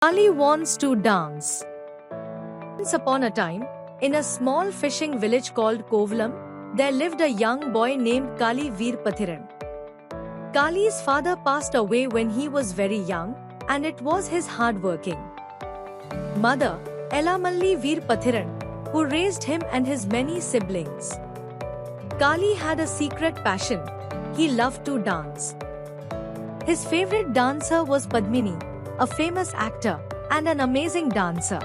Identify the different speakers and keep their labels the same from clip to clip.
Speaker 1: Kali wants to dance. Once upon a time, in a small fishing village called Kovalam, there lived a young boy named Kali Veer Pathiran. Kali's father passed away when he was very young, and it was his hard-working mother, Elamalli Veer Pathiran, who raised him and his many siblings. Kali had a secret passion. He loved to dance. His favorite dancer was Padmini, a famous actor and an amazing dancer.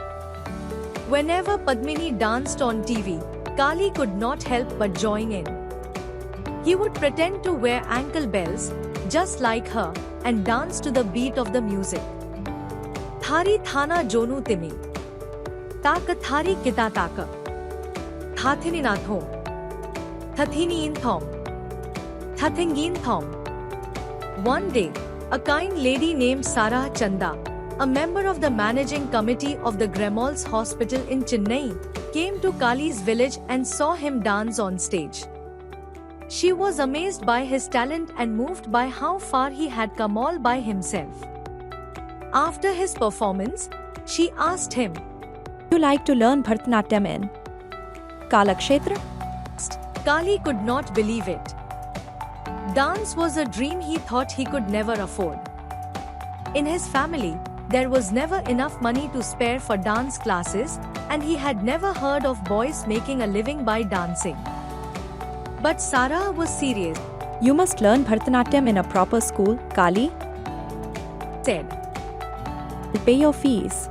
Speaker 1: Whenever Padmini danced on TV, Kali could not help but join in. He would pretend to wear ankle bells, just like her, and dance to the beat of the music. Thari thana jonu timi. Taka thari kita taka. Thathini nathom. Thathini in thom. Thathingin thom. One day, a kind lady named Sarah Chanda, a member of the managing committee of the Gremol's hospital in Chennai, came to Kali's village and saw him dance on stage. She was amazed by his talent and moved by how far he had come all by himself. After his performance, she asked him,
Speaker 2: "Would you like to learn Bharatanatyam in Kalakshetra?"
Speaker 1: Kali could not believe it. Dance was a dream he thought he could never afford. In his family, there was never enough money to spare for dance classes, and he had never heard of boys making a living by dancing. But Sarah was serious.
Speaker 2: "You must learn Bharatanatyam in a proper school, Kali
Speaker 1: Said.
Speaker 2: I'll pay your fees."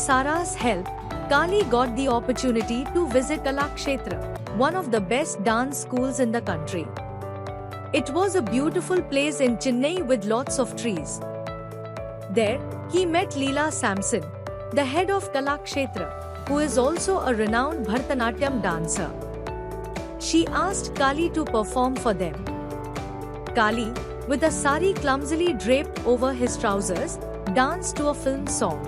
Speaker 1: Sarah's help, Kali got the opportunity to visit Kalakshetra, one of the best dance schools in the country. It was a beautiful place in Chennai with lots of trees. There, he met Leela Samson, the head of Kalakshetra, who is also a renowned Bharatanatyam dancer. She asked Kali to perform for them. Kali, with a sari clumsily draped over his trousers, danced to a film song.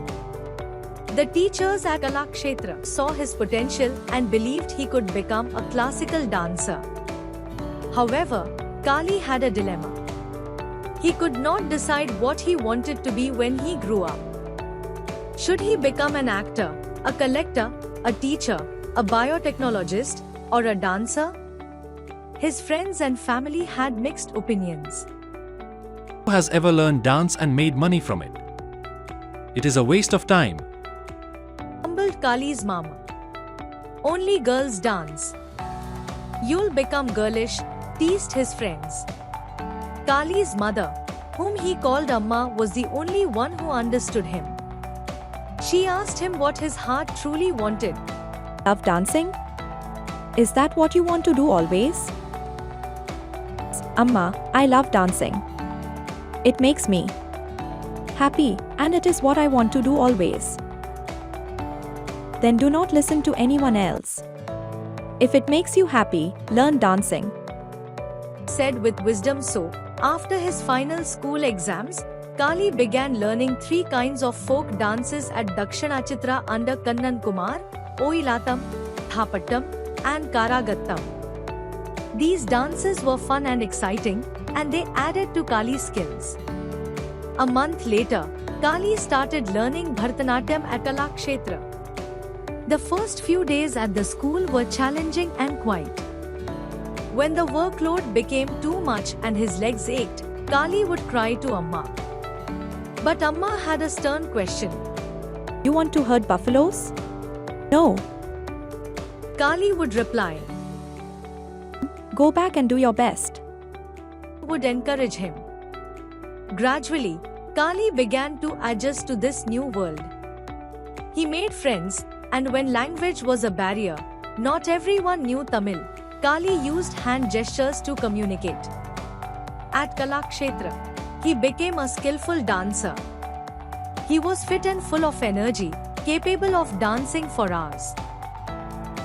Speaker 1: The teachers at Kalakshetra saw his potential and believed he could become a classical dancer. However, Kali had a dilemma. He could not decide what he wanted to be when he grew up. Should he become an actor, a collector, a teacher, a biotechnologist, or a dancer? His friends and family had mixed opinions.
Speaker 3: Who has ever learned dance and made money from it? It is a waste of time.
Speaker 1: Humbled Kali's mama. Only girls dance. You'll become girlish, teased his friends. Kali's mother, whom he called Amma, was the only one who understood him. She asked him what his heart truly wanted.
Speaker 2: Love dancing? Is that what you want to do always? Amma, I love dancing. It makes me happy, and it is what I want to do always. Then do not listen to anyone else. If it makes you happy, learn dancing,
Speaker 1: Said with wisdom. So, after his final school exams, Kali began learning 3 kinds of folk dances at Dakshinachitra under Kannan Kumar, Oilatam, Thapattam, and Karagattam. These dances were fun and exciting, and they added to Kali's skills. A month later, Kali started learning Bharatanatyam at Kalakshetra. The first few days at the school were challenging and quiet. When the workload became too much and his legs ached, Kali would cry to Amma. But Amma had a stern question.
Speaker 2: "You want to herd buffaloes?" "No."
Speaker 1: Kali would reply.
Speaker 2: "Go back and do your best."
Speaker 1: Would encourage him. Gradually, Kali began to adjust to this new world. He made friends, and when language was a barrier, not everyone knew Tamil, Kali used hand gestures to communicate. At Kalakshetra, he became a skillful dancer. He was fit and full of energy, capable of dancing for hours.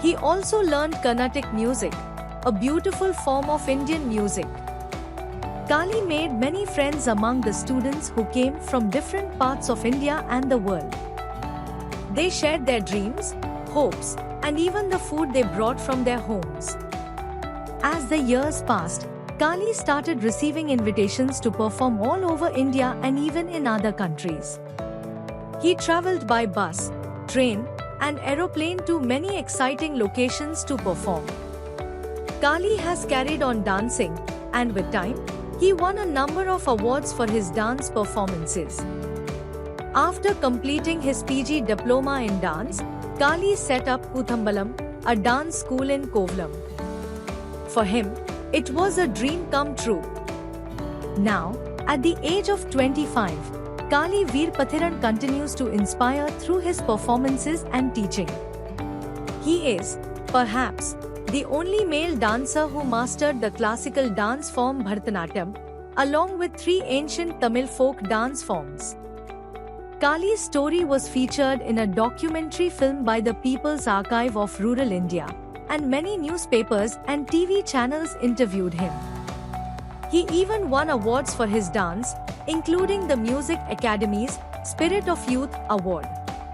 Speaker 1: He also learned Carnatic music, a beautiful form of Indian music. Kali made many friends among the students who came from different parts of India and the world. They shared their dreams, hopes, and even the food they brought from their homes. As the years passed, Kali started receiving invitations to perform all over India and even in other countries. He traveled by bus, train, and aeroplane to many exciting locations to perform. Kali has carried on dancing, and with time, he won a number of awards for his dance performances. After completing his PG diploma in dance, Kali set up Kuthambalam, a dance school in Kovalam. For him, it was a dream come true. Now, at the age of 25, Kali Veerpathiran continues to inspire through his performances and teaching. He is, perhaps, the only male dancer who mastered the classical dance form Bharatanatyam, along with 3 ancient Tamil folk dance forms. Kali's story was featured in a documentary film by the People's Archive of Rural India, and many newspapers and TV channels interviewed him. He even won awards for his dance, including the Music Academy's Spirit of Youth Award.